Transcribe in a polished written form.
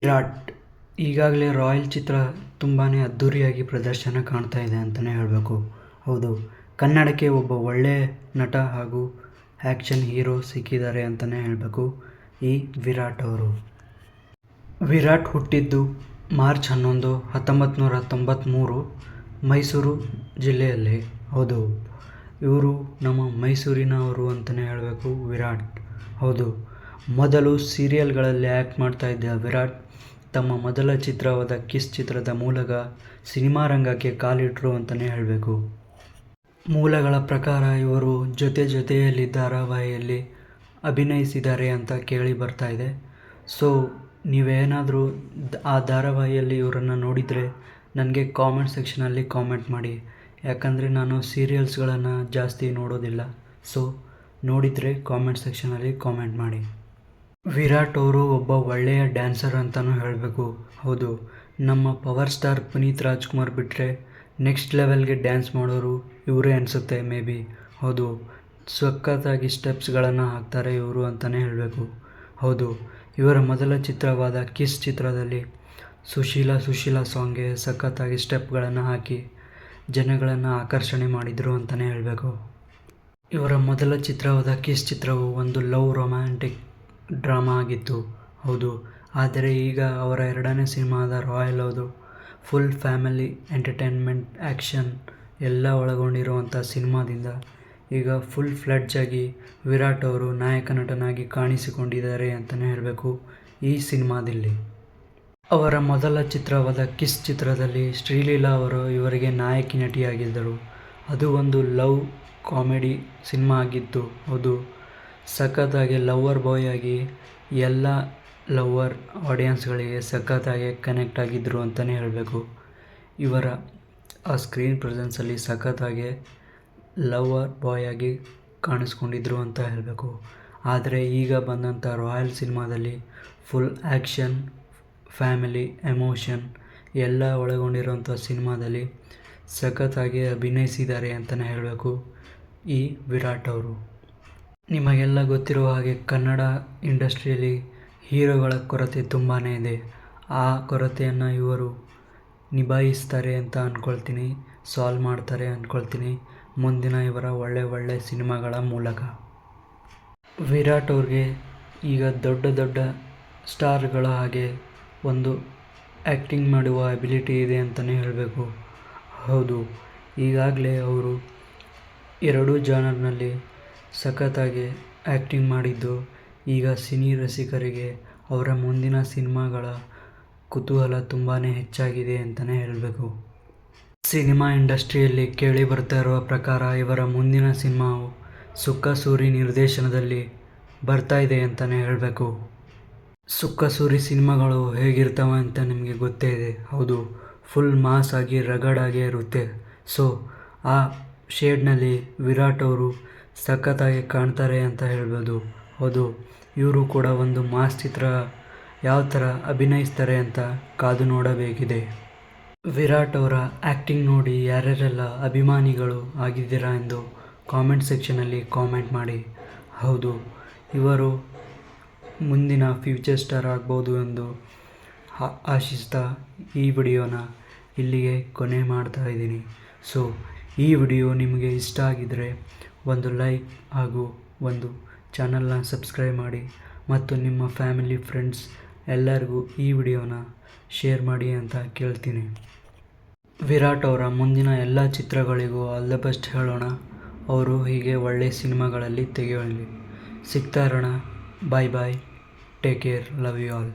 ವಿರಾಟ್ ಈಗಾಗಲೇ ರಾಯಲ್ ಚಿತ್ರ ತುಂಬಾ ಅದ್ಧೂರಿಯಾಗಿ ಪ್ರದರ್ಶನ ಕಾಣ್ತಾ ಇದೆ ಅಂತಲೇ ಹೇಳಬೇಕು. ಹೌದು, ಕನ್ನಡಕ್ಕೆ ಒಬ್ಬ ಒಳ್ಳೆಯ ನಟ ಹಾಗೂ ಆ್ಯಕ್ಷನ್ ಹೀರೋ ಸಿಕ್ಕಿದ್ದಾರೆ ಅಂತಲೇ ಹೇಳಬೇಕು ಈ ವಿರಾಟ್ ಅವರು. ವಿರಾಟ್ ಹುಟ್ಟಿದ್ದು ಮಾರ್ಚ್ 11, 1993 ಮೈಸೂರು ಜಿಲ್ಲೆಯಲ್ಲಿ. ಹೌದು, ಇವರು ನಮ್ಮ ಮೈಸೂರಿನವರು ಅಂತಲೇ ಹೇಳಬೇಕು ವಿರಾಟ್. ಹೌದು, ಮೊದಲು ಸೀರಿಯಲ್ಗಳಲ್ಲಿ ಆ್ಯಕ್ಟ್ ಮಾಡ್ತಾ ಇದ್ದ ವಿರಾಟ್ ತಮ್ಮ ಮೊದಲ ಚಿತ್ರವಾದ ಕಿಸ್ ಚಿತ್ರದ ಮೂಲಕ ಸಿನಿಮಾ ರಂಗಕ್ಕೆ ಕಾಲಿಟ್ಟರು ಅಂತಲೇ ಹೇಳಬೇಕು. ಮೂಲಗಳ ಪ್ರಕಾರ ಇವರು ಜೊತೆಯಲ್ಲಿ ಧಾರಾವಾಹಿಯಲ್ಲಿ ಅಭಿನಯಿಸಿದ್ದಾರೆ ಅಂತ ಕೇಳಿ ಬರ್ತಾ ಇದೆ. ಸೊ ನೀವೇನಾದರೂ ಆ ಧಾರಾವಾಹಿಯಲ್ಲಿ ಇವರನ್ನು ನೋಡಿದರೆ ನನಗೆ ಕಾಮೆಂಟ್ ಸೆಕ್ಷನಲ್ಲಿ ಕಾಮೆಂಟ್ ಮಾಡಿ. ಯಾಕಂದರೆ ನಾನು ಸೀರಿಯಲ್ಸ್ಗಳನ್ನು ಜಾಸ್ತಿ ನೋಡೋದಿಲ್ಲ. ಸೊ ನೋಡಿದರೆ ಕಾಮೆಂಟ್ ಸೆಕ್ಷನಲ್ಲಿ ಕಾಮೆಂಟ್ ಮಾಡಿ. ವಿರಾಟ್ ಅವರು ಒಬ್ಬ ಒಳ್ಳೆಯ ಡ್ಯಾನ್ಸರ್ ಅಂತಲೂ ಹೇಳಬೇಕು. ಹೌದು, ನಮ್ಮ ಪವರ್ ಸ್ಟಾರ್ ಪುನೀತ್ ರಾಜ್ಕುಮಾರ್ ಬಿಟ್ಟರೆ ನೆಕ್ಸ್ಟ್ ಲೆವೆಲ್ಗೆ ಡ್ಯಾನ್ಸ್ ಮಾಡೋರು ಇವರೇ ಅನಿಸುತ್ತೆ ಮೇ ಬಿ. ಹೌದು, ಸಖತ್ತಾಗಿ ಸ್ಟೆಪ್ಸ್ಗಳನ್ನು ಹಾಕ್ತಾರೆ ಇವರು ಅಂತಲೇ ಹೇಳಬೇಕು. ಹೌದು, ಇವರ ಮೊದಲ ಚಿತ್ರವಾದ ಕಿಸ್ ಚಿತ್ರದಲ್ಲಿ ಸುಶೀಲಾ ಸಾಂಗ್ಗೆ ಸಖತ್ತಾಗಿ ಸ್ಟೆಪ್ಗಳನ್ನು ಹಾಕಿ ಜನಗಳನ್ನು ಆಕರ್ಷಣೆ ಮಾಡಿದರು ಅಂತಲೇ ಹೇಳಬೇಕು. ಇವರ ಮೊದಲ ಚಿತ್ರವಾದ ಕಿಸ್ ಚಿತ್ರವು ಒಂದು ಲವ್ ರೊಮ್ಯಾಂಟಿಕ್ ಡ್ರಾಮಾ ಆಗಿತ್ತು. ಹೌದು, ಆದರೆ ಈಗ ಅವರ ಎರಡನೇ ಸಿನಿಮಾದ ರಾಯಲ್ ಅದು ಫುಲ್ ಫ್ಯಾಮಿಲಿ ಎಂಟರ್ಟೈನ್ಮೆಂಟ್ ಆ್ಯಕ್ಷನ್ ಎಲ್ಲ ಒಳಗೊಂಡಿರುವಂಥ ಸಿನಿಮಾದಿಂದ ಈಗ ಫುಲ್ ಫ್ಲೆಡ್ಜ್ ಆಗಿ ವಿರಾಟ್ ಅವರು ನಾಯಕ ನಟನಾಗಿ ಕಾಣಿಸಿಕೊಂಡಿದ್ದಾರೆ ಅಂತಲೇ ಹೇಳಬೇಕು ಈ ಸಿನಿಮಾದಲ್ಲಿ. ಅವರ ಮೊದಲ ಚಿತ್ರವಾದ ಕಿಸ್ ಚಿತ್ರದಲ್ಲಿ ಶ್ರೀಲೀಲಾ ಅವರು ಇವರಿಗೆ ನಾಯಕಿ ನಟಿಯಾಗಿದ್ದರು. ಅದು ಒಂದು ಲವ್ ಕಾಮಿಡಿ ಸಿನಿಮಾ ಆಗಿತ್ತು. ಹೌದು, ಸಖತ್ತಾಗಿ ಲವ್ವರ್ ಬಾಯ್ ಆಗಿ ಎಲ್ಲ ಲವ್ವರ್ ಆಡಿಯನ್ಸ್ಗಳಿಗೆ ಸಖತ್ತಾಗಿ ಕನೆಕ್ಟ್ ಆಗಿದ್ದರು ಅಂತಲೇ ಹೇಳಬೇಕು. ಇವರ ಆ ಸ್ಕ್ರೀನ್ ಪ್ರೆಸೆನ್ಸಲ್ಲಿ ಸಖತ್ತಾಗಿ ಲವ್ವರ್ ಬಾಯ್ ಆಗಿ ಕಾಣಿಸ್ಕೊಂಡಿದ್ರು ಅಂತ ಹೇಳಬೇಕು. ಆದರೆ ಈಗ ಬಂದಂಥ ರಾಯಲ್ ಸಿನಿಮಾದಲ್ಲಿ ಫುಲ್ ಆ್ಯಕ್ಷನ್, ಫ್ಯಾಮಿಲಿ, ಎಮೋಷನ್ ಎಲ್ಲ ಒಳಗೊಂಡಿರುವಂಥ ಸಿನಿಮಾದಲ್ಲಿ ಸಖತ್ತಾಗಿ ಅಭಿನಯಿಸಿದ್ದಾರೆ ಅಂತಲೇ ಹೇಳಬೇಕು ಈ ವಿರಾಟ್ ಅವರು. ನಿಮಗೆಲ್ಲ ಗೊತ್ತಿರುವ ಹಾಗೆ ಕನ್ನಡ ಇಂಡಸ್ಟ್ರಿಯಲ್ಲಿ ಹೀರೋಗಳ ಕೊರತೆ ತುಂಬಾ ಇದೆ. ಆ ಕೊರತೆಯನ್ನು ಇವರು ನಿಭಾಯಿಸ್ತಾರೆ ಅಂತ ಅಂದ್ಕೊಳ್ತೀನಿ, ಸಾಲ್ವ್ ಮಾಡ್ತಾರೆ ಅಂದ್ಕೊಳ್ತೀನಿ ಮುಂದಿನ ಇವರ ಒಳ್ಳೆ ಸಿನಿಮಾಗಳ ಮೂಲಕ. ವಿರಾಟ್ ಅವ್ರಿಗೆ ಈಗ ದೊಡ್ಡ ಸ್ಟಾರ್ಗಳ ಹಾಗೆ ಒಂದು ಆ್ಯಕ್ಟಿಂಗ್ ಮಾಡುವ ಎಬಿಲಿಟಿ ಇದೆ ಅಂತಲೇ ಹೇಳಬೇಕು. ಹೌದು, ಈಗಾಗಲೇ ಅವರು 2 ಜಾನರ್ನಲ್ಲಿ ಸಖತ್ತಾಗಿ ಆ್ಯಕ್ಟಿಂಗ್ ಮಾಡಿದ್ದು ಈಗ ಸಿನಿ ರಸಿಕರಿಗೆ ಅವರ ಮುಂದಿನ ಸಿನಿಮಾಗಳ ಕುತೂಹಲ ತುಂಬಾ ಹೆಚ್ಚಾಗಿದೆ ಅಂತಲೇ ಹೇಳಬೇಕು. ಸಿನಿಮಾ ಇಂಡಸ್ಟ್ರಿಯಲ್ಲಿ ಕೇಳಿ ಬರ್ತಾ ಇರುವ ಪ್ರಕಾರ ಇವರ ಮುಂದಿನ ಸಿನಿಮಾವು ಸುಕ್ಕ ಸೂರಿ ನಿರ್ದೇಶನದಲ್ಲಿ ಬರ್ತಾ ಇದೆ ಅಂತಲೇ ಹೇಳಬೇಕು. ಸುಕ್ಕ ಸೂರಿ ಸಿನಿಮಾಗಳು ಹೇಗಿರ್ತವೆ ಅಂತ ನಿಮಗೆ ಗೊತ್ತೇ ಇದೆ. ಹೌದು, ಫುಲ್ ಮಾಸ್ ಆಗಿ ರಗಡ್ ಆಗೇ ಇರುತ್ತೆ. ಸೊ ಆ ಶೇಡ್ನಲ್ಲಿ ವಿರಾಟ್ ಅವರು ಸಖತ್ತಾಗಿ ಕಾಣ್ತಾರೆ ಅಂತ ಹೇಳ್ಬೋದು. ಹೌದು, ಇವರು ಕೂಡ ಒಂದು ಮಾಸ್ ಚಿತ್ರ ಯಾವ ಥರ ಅಭಿನಯಿಸ್ತಾರೆ ಅಂತ ಕಾದು ನೋಡಬೇಕಿದೆ. ವಿರಾಟ್ ಅವರ ಆ್ಯಕ್ಟಿಂಗ್ ನೋಡಿ ಯಾರ್ಯಾರೆಲ್ಲ ಅಭಿಮಾನಿಗಳು ಆಗಿದ್ದೀರಾ ಎಂದು ಕಾಮೆಂಟ್ ಸೆಕ್ಷನಲ್ಲಿ ಕಾಮೆಂಟ್ ಮಾಡಿ. ಹೌದು, ಇವರು ಮುಂದಿನ ಫ್ಯೂಚರ್ ಸ್ಟಾರ್ ಆಗ್ಬೋದು ಎಂದು ಆಶಿಸ್ತಾ ಈ ವಿಡಿಯೋನ ಇಲ್ಲಿಗೆ ಕೊನೆ ಮಾಡ್ತಾ ಇದ್ದೀನಿ. ಸೊ ಈ ವಿಡಿಯೋ ನಿಮಗೆ ಇಷ್ಟ ಆಗಿದ್ದರೆ ಒಂದು ಲೈಕ್ ಹಾಗೂ ಒಂದು ಚಾನಲ್ನ ಸಬ್ಸ್ಕ್ರೈಬ್ ಮಾಡಿ ಮತ್ತು ನಿಮ್ಮ ಫ್ಯಾಮಿಲಿ ಫ್ರೆಂಡ್ಸ್ ಎಲ್ಲರಿಗೂ ಈ ವಿಡಿಯೋನ ಶೇರ್ ಮಾಡಿ ಅಂತ ಕೇಳ್ತೀನಿ. ವಿರಾಟ್ ಅವರ ಮುಂದಿನ ಎಲ್ಲ ಚಿತ್ರಗಳಿಗೂ ಆಲ್ ದ ಬೆಸ್ಟ್ ಹೇಳೋಣ. ಅವರು ಹೀಗೆ ಒಳ್ಳೆಯ ಸಿನಿಮಾಗಳಲ್ಲಿ ತೆಗೆಯಲಿ. ಸಿಗ್ತಾ ಇರೋಣ. Bye, take care, love you all.